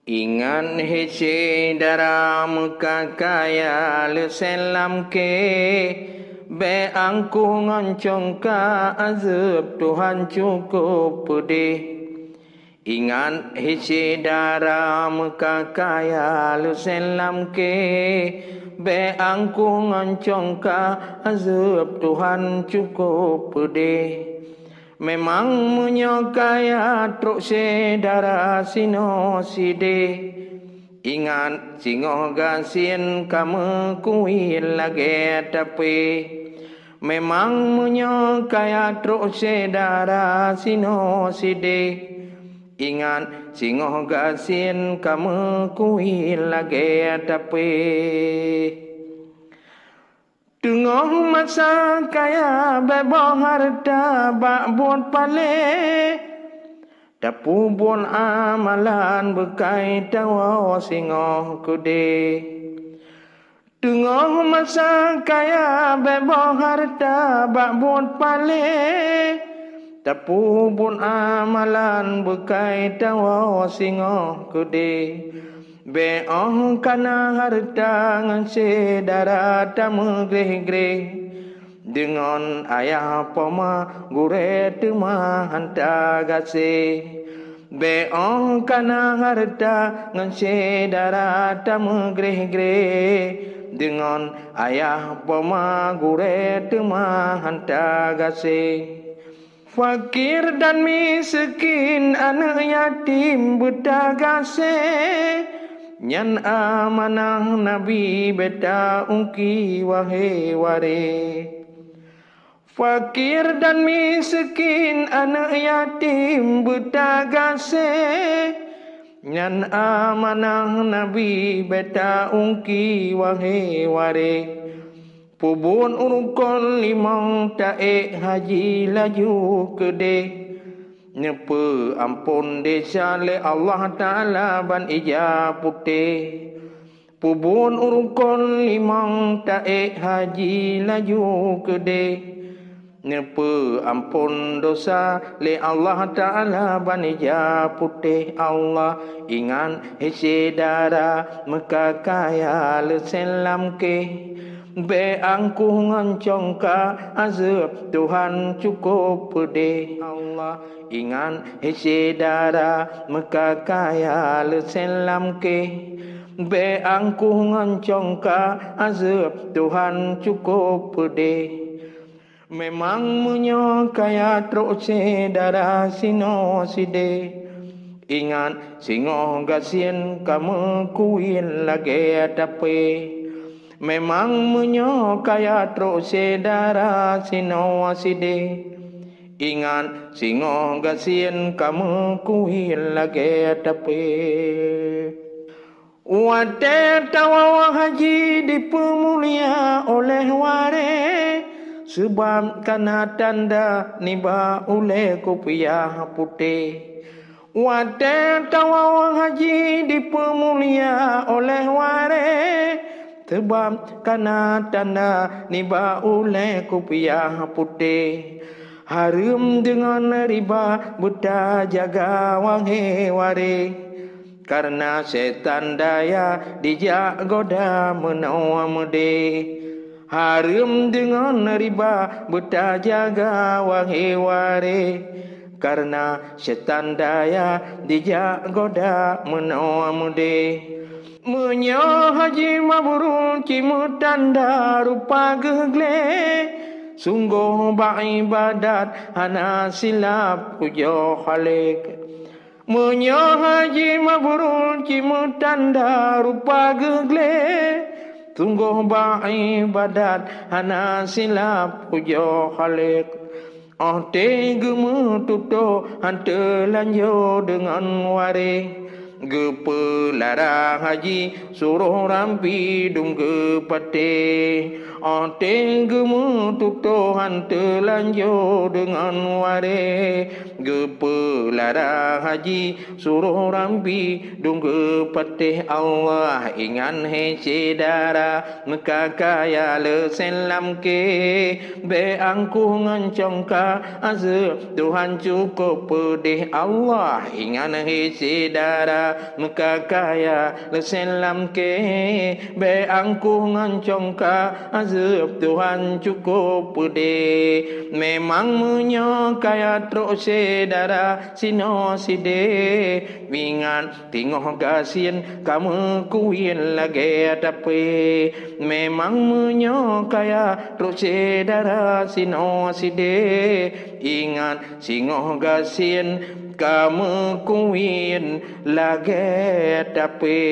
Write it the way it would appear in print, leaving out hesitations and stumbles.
Ingan hece daram kakaya le selam ke be angku ngoncong ka azab Tuhan cukup pedih. Ingat hece daram kakaya le selam ke be angku ngoncong ka azab Tuhan cukup pedih. Memang menyokaya truk sedara sino side. Ingat singo gasin kamu kuil lagi tapi. Memang menyokaya truk sedara sino side. Ingat singo gasin kamu kuil lagi tapi. Tengah masa kaya bebah harta bak buat pale. Dapu buat amalan bekai tawa singoh kude. Tengah masa kaya bebah harta bak buat pale. Dapu buat amalan bekai tawa singoh kude. Be'ong kana harta ngan sedara tamu greh-greh. Dengan ayah poma gure tuma hanta gase. Be'ong kana harta ngan sedara tamu greh-greh. Dengan ayah poma gure tuma hanta gase. Fakir dan miskin anak yatim buta gase. Nyan amanah Nabi beta ungki wahe ware. Fakir dan miskin anak yatim buta gase. Nyan amanah Nabi beta ungki wahe ware. Pubun urukon limang taek haji laju kede. Nyepe ampun desa le Allah Ta'ala ban ija putih. Pubun urukon limang taek haji laju kede. Nyepe ampun dosa le Allah Ta'ala ban ija putih. Allah ingan hese dara meka kaya le selam ke. Be angku ngoncong ka azab Tuhan cukup pedih. Allah ingan hese dara meka kaya le selam ke. Be angku ngoncong ka azab Tuhan cukup pedih. Memang menyokaya truk sedara sino side. Ingat singo gasin kamu kuil lagi tapi. Memang menyokaya truk sedara sino side. Ingat singo gasin kamu kuil lagi tapi. Wate tawa haji dipemulia oleh ware. Sebab kana tanda niba oleh kopiah putih. Wate tawa haji dipemulia oleh ware. Sebab kana tanda niba oleh kopiah putih. Harum dengan riba buta jaga wangi wari. Karena setan daya dijak goda menawa mede. Harum dengan riba buta jaga wangi wari. Karena setan daya dijak goda menawa mede. Menyo haji mabrur cimut tanda rupa gegle. Sungguh beribadat hana silap ujo khalik. Menyo haji mabrur cimut tanda rupa gegle. Sungguh beribadat hana silap ujo khalik. Oh tegemu tuto hante lanjo dengan wari. Gepe larang haji suruh rampi dung ke pate. Tenggemu tutuhan telanjur dengan ware Gepelara haji suruh rambi Dungge patih Allah ingan hece dara Mekakaya le selam ke Be angku ngancong ka azab Tuhan cukup pedih Allah ingan hece dara Mekakaya le selam ke Be angku ngancong ka azab Tuhan cukup pedih Memang menyokaya truk sedara sino side Wingan tingoh gasin kamu kuin lagi tapi Memang menyokaya truk sedara sino side Ingat singoh gasin kamu kuin lagi tapi